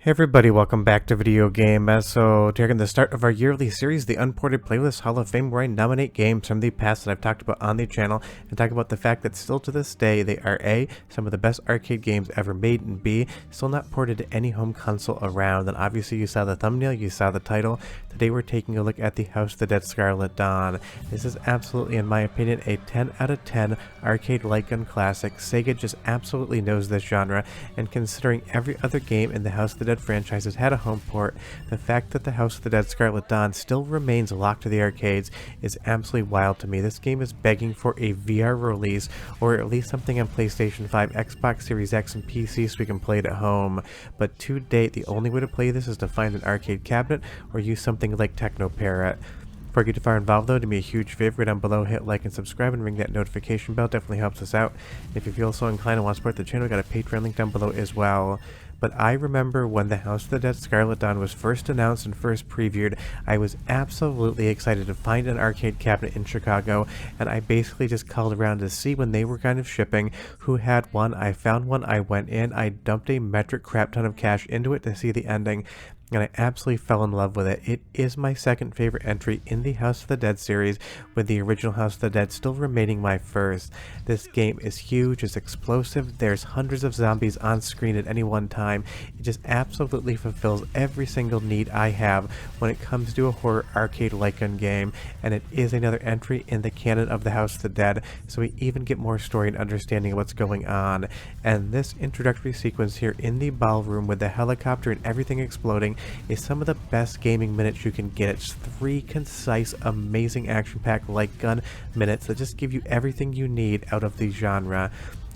Hey everybody, welcome back to Video Game. So taking the start of our yearly series, the Unported Playlist Hall of Fame, where I nominate games from the past that I've talked about on the channel and talk about the fact that still to this day they are A, some of the best arcade games ever made, and B, still not ported to any home console around. And obviously you saw the thumbnail, you saw the title. Today we're taking a look at the House of the Dead Scarlet Dawn. This is absolutely, in my opinion, a 10 out of 10 arcade light gun classic. Sega just absolutely knows this genre, and considering every other game in the House of the Dead franchise has had a home port, the fact that the House of the Dead Scarlet Dawn still remains locked to the arcades is absolutely wild to me. This game is begging for a VR release, or at least something on PlayStation 5, Xbox Series X, and PC so we can play it at home. But to date, the only way to play this is to find an arcade cabinet or use something like Techno Parrot. Before I get too far involved though, do me a huge favor, down below, hit like and subscribe and ring that notification bell, definitely helps us out. If you feel so inclined and want to support the channel, we got a Patreon link down below as well. But I remember when the House of the Dead Scarlet Dawn was first announced and first previewed, I was absolutely excited to find an arcade cabinet in Chicago, and I basically just called around to see when they were kind of shipping, who had one. I found one, I went in, I dumped a metric crap ton of cash into it to see the ending, and I absolutely fell in love with it. It is my second favorite entry in the House of the Dead series, with the original House of the Dead still remaining my first. This game is huge, it's explosive, there's hundreds of zombies on screen at any one time. It just absolutely fulfills every single need I have when it comes to a horror arcade light gun game, and it is another entry in the canon of the House of the Dead, so we even get more story and understanding of what's going on. And this introductory sequence here in the ballroom with the helicopter and everything exploding is some of the best gaming minutes you can get. It's 3 concise, amazing action-packed light gun minutes that just give you everything you need out of the genre.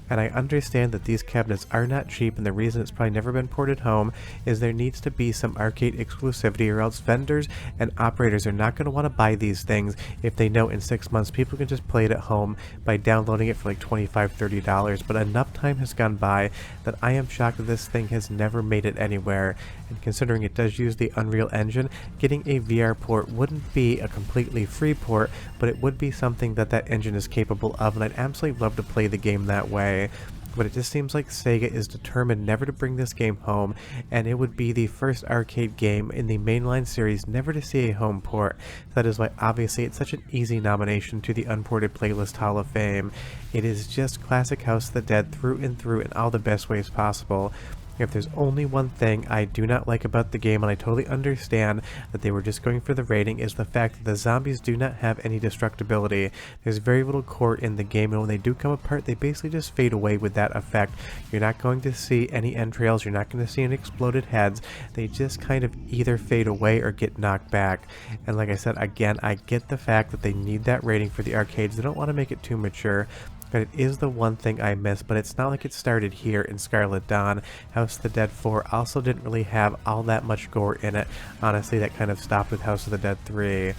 And I understand that these cabinets are not cheap, and the reason it's probably never been ported home is there needs to be some arcade exclusivity, or else vendors and operators are not going to want to buy these things if they know in 6 months people can just play it at home by downloading it for like $25–$30. But enough time has gone by that I am shocked that this thing has never made it anywhere. And considering it does use the Unreal Engine, getting a VR port wouldn't be a completely free port, but it would be something that that engine is capable of, and I'd absolutely love to play the game that way. But it just seems like Sega is determined never to bring this game home, and it would be the first arcade game in the mainline series never to see a home port. That is why obviously it's such an easy nomination to the Unported Playlist Hall of Fame. It is just classic House of the Dead through and through in all the best ways possible. If there's only one thing I do not like about the game, and I totally understand that they were just going for the rating, is the fact that the zombies do not have any destructibility. There's very little core in the game, and when they do come apart, they basically just fade away with that effect. You're not going to see any entrails, you're not going to see any exploded heads. They just kind of either fade away or get knocked back. And like I said, again, I get the fact that they need that rating for the arcades. They don't want to make it too mature. But it is the one thing I miss, but it's not like it started here in Scarlet Dawn. House of the Dead 4 also didn't really have all that much gore in it. Honestly, that kind of stopped with House of the Dead 3.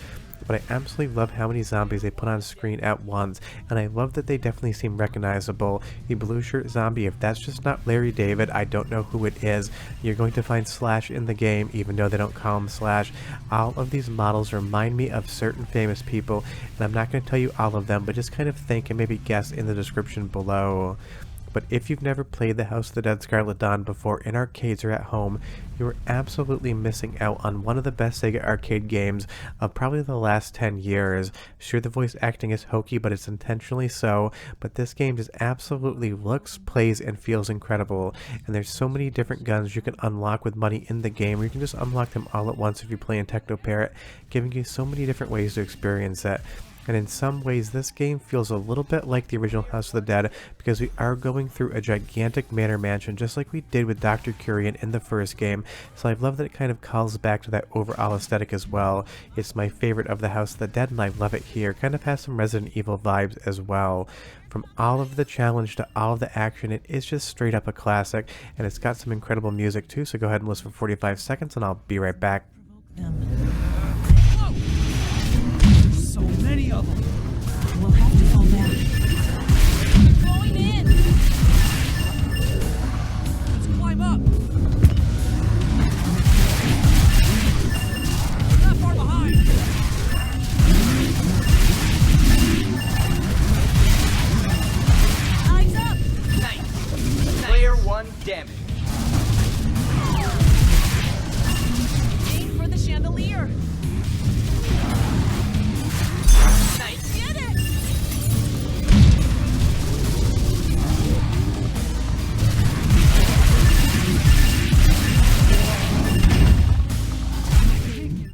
But I absolutely love how many zombies they put on screen at once, and I love that they definitely seem recognizable. The blue shirt zombie, if that's just not Larry David, I don't know who it is. You're going to find Slash in the game, even though they don't call him Slash. All of these models remind me of certain famous people, and I'm not going to tell you all of them, but just kind of think and maybe guess in the description below. But if you've never played the House of the Dead Scarlet Dawn before in arcades or at home, you are absolutely missing out on one of the best Sega arcade games of probably the last 10 years. Sure, the voice acting is hokey, but it's intentionally so, but this game just absolutely looks, plays, and feels incredible. And there's so many different guns you can unlock with money in the game, or you can just unlock them all at once if you play in Techno Parrot, giving you so many different ways to experience it. And in some ways, this game feels a little bit like the original House of the Dead, because we are going through a gigantic manor mansion, just like we did with Dr. Curian in the first game, so I love that it kind of calls back to that overall aesthetic as well. It's my favorite of the House of the Dead, and I love it here. Kind of has some Resident Evil vibes as well. From all of the challenge to all of the action, it is just straight up a classic, and it's got some incredible music too, so go ahead and listen for 45 seconds, and I'll be right back. So many of them. We'll have to fall back. Going in. Let's climb up. We're not far behind. Eyes up. Nice. Player 1 damage.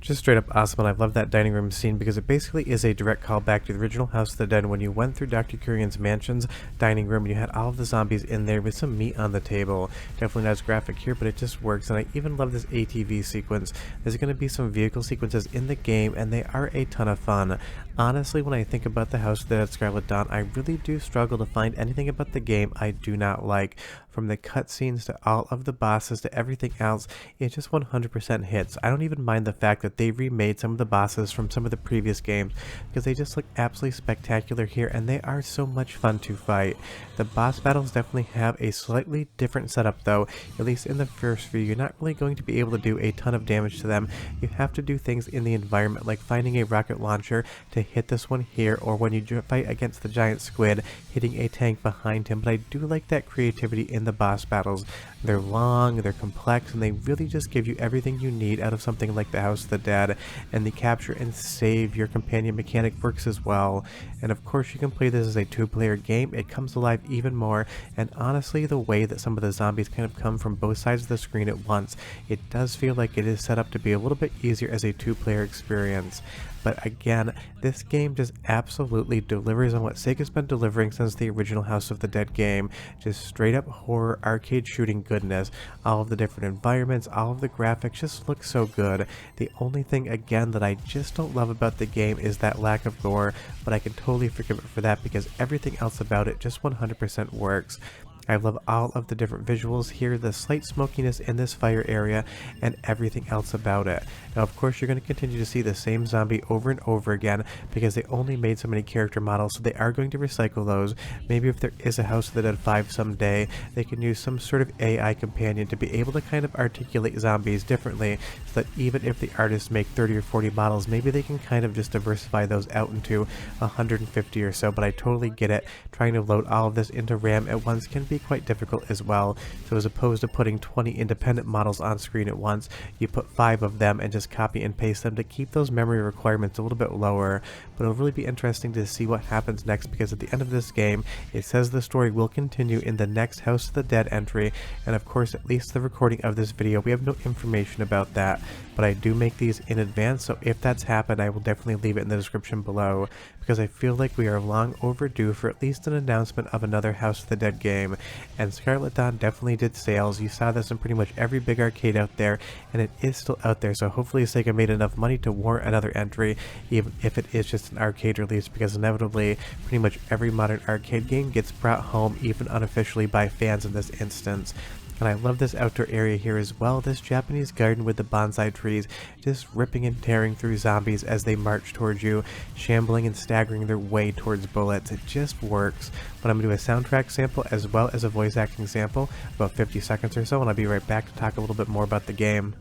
Just straight up awesome, and I love that dining room scene because it basically is a direct callback to the original House of the Dead when you went through Dr. Kurian's mansion's dining room and you had all of the zombies in there with some meat on the table. Definitely not as graphic here, but it just works, and I even love this ATV sequence. There's going to be some vehicle sequences in the game, and they are a ton of fun. Honestly, when I think about the House of the Dead Scarlet Dawn, I really do struggle to find anything about the game I do not like. From the cutscenes to all of the bosses to everything else, it just 100% hits. I don't even mind the fact that they remade some of the bosses from some of the previous games because they just look absolutely spectacular here, and they are so much fun to fight. The boss battles definitely have a slightly different setup though. At least in the first few, you're not really going to be able to do a ton of damage to them. You have to do things in the environment like finding a rocket launcher to hit this one here, or when you fight against the giant squid, hitting a tank behind him. But I do like that creativity in the boss battles. They're long, they're complex, and they really just give you everything you need out of something like the House of the Dead. And the capture and save your companion mechanic works as well. And of course you can play this as a two-player game. It comes alive even more, and honestly the way that some of the zombies kind of come from both sides of the screen at once, it does feel like it is set up to be a little bit easier as a two-player experience. But again, this game just absolutely delivers on what Sega's been delivering since the original House of the Dead game. Just straight up horror arcade shooting goodness. All of the different environments, all of the graphics just look so good. The only thing again that I just don't love about the game is that lack of gore, but I can totally forgive it for that because everything else about it just 100% works. I love all of the different visuals here, the slight smokiness in this fire area, and everything else about it. Now of course you're going to continue to see the same zombie over and over again because they only made so many character models, so they are going to recycle those. Maybe if there is a House of the Dead 5 someday, they can use some sort of AI companion to be able to kind of articulate zombies differently, so that even if the artists make 30 or 40 models, maybe they can kind of just diversify those out into 150 or so. But I totally get it. Trying to load all of this into RAM at once can be quite difficult as well. So as opposed to putting 20 independent models on screen at once, you put 5 of them and just copy and paste them to keep those memory requirements a little bit lower. But it'll really be interesting to see what happens next, because at the end of this game it says the story will continue in the next House of the Dead entry, and of course at least the recording of this video we have no information about that, but I do make these in advance, so if that's happened I will definitely leave it in the description below, because I feel like we are long overdue for at least an announcement of another House of the Dead game. And Scarlet Dawn definitely did sales. You saw this in pretty much every big arcade out there, and it is still out there, so hopefully Sega made enough money to warrant another entry, even if it is just an arcade release, because inevitably pretty much every modern arcade game gets brought home, even unofficially, by fans in this instance. And I love this outdoor area here as well, this Japanese garden with the bonsai trees just ripping and tearing through zombies as they march towards you, shambling and staggering their way towards bullets. It just works. But I'm going to do a soundtrack sample as well as a voice acting sample, about 50 seconds or so, and I'll be right back to talk a little bit more about the game.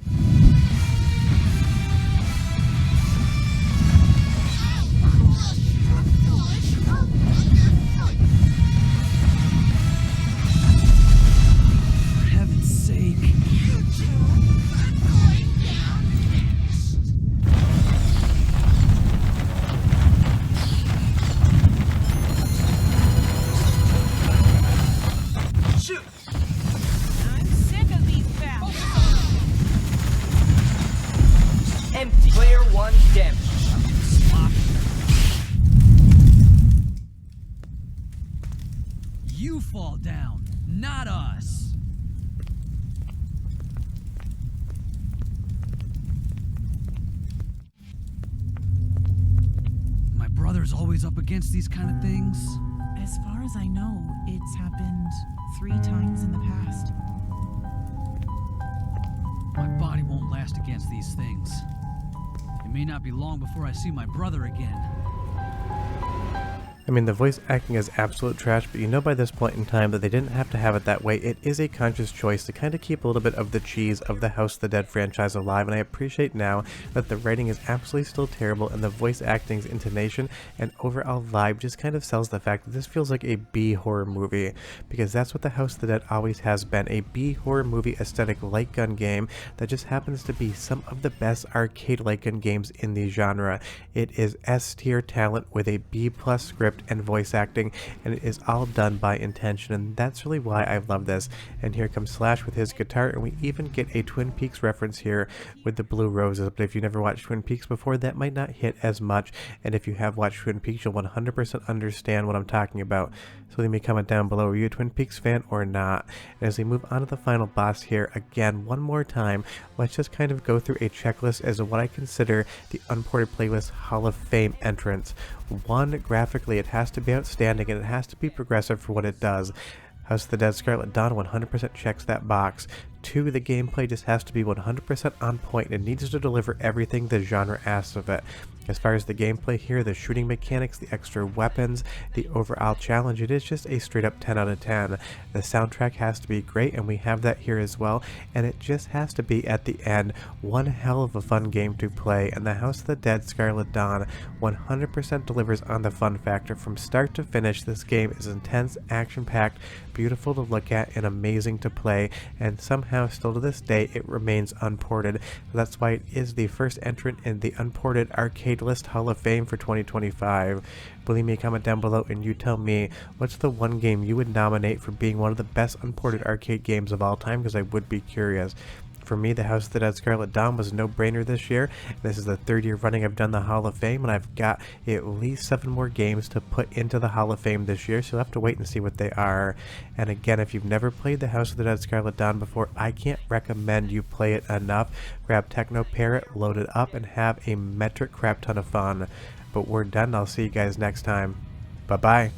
Player 1 damage. You fall down, not us. My brother's always up against these kind of things. As far as I know, it's happened 3 times in the past. My body won't last against these things. It may not be long before I see my brother again. I mean, the voice acting is absolute trash, but you know by this point in time that they didn't have to have it that way. It is a conscious choice to kind of keep a little bit of the cheese of the House of the Dead franchise alive, and I appreciate now that the writing is absolutely still terrible, and the voice acting's intonation and overall vibe just kind of sells the fact that this feels like a B horror movie, because that's what the House of the Dead always has been, a B horror movie aesthetic light gun game that just happens to be some of the best arcade light gun games in the genre. It is S tier talent with a B+ script script and voice acting, and it is all done by intention, and that's really why I love this. And here comes Slash with his guitar, and we even get a Twin Peaks reference here with the blue roses. But if you never watched Twin Peaks before, that might not hit as much, and if you have watched Twin Peaks, you'll 100% understand what I'm talking about. So leave me a comment down below, are you a Twin Peaks fan or not? And as we move on to the final boss here, again, one more time, let's just kind of go through a checklist as to what I consider the Unported Playlist Hall of Fame entrance. 1, graphically, it has to be outstanding, and it has to be progressive for what it does. House of the Dead Scarlet Dawn 100% checks that box. 2, the gameplay just has to be 100% on point. It needs to deliver everything the genre asks of it. As far as the gameplay here, the shooting mechanics, the extra weapons, the overall challenge, it is just a straight up 10 out of 10. The soundtrack has to be great, and we have that here as well, and it just has to be, at the end, one hell of a fun game to play, and the House of the Dead Scarlet Dawn 100% delivers on the fun factor. From start to finish, this game is intense, action-packed, beautiful to look at, and amazing to play, and somehow still to this day it remains unported. So that's why it is the first entrant in the Unported Arcade List Hall of Fame for 2025. Leave me a comment down below and you tell me, what's the one game you would nominate for being one of the best unported arcade games of all time, because I would be curious. For me, the House of the Dead Scarlet Dawn was a no-brainer this year. This is the 3rd year running I've done the Hall of Fame, and I've got at least 7 more games to put into the Hall of Fame this year, so you'll have to wait and see what they are. And again, if you've never played the House of the Dead Scarlet Dawn before, I can't recommend you play it enough. Grab Techno Parrot, load it up, and have a metric crap ton of fun. But we're done. I'll see you guys next time. Bye-bye.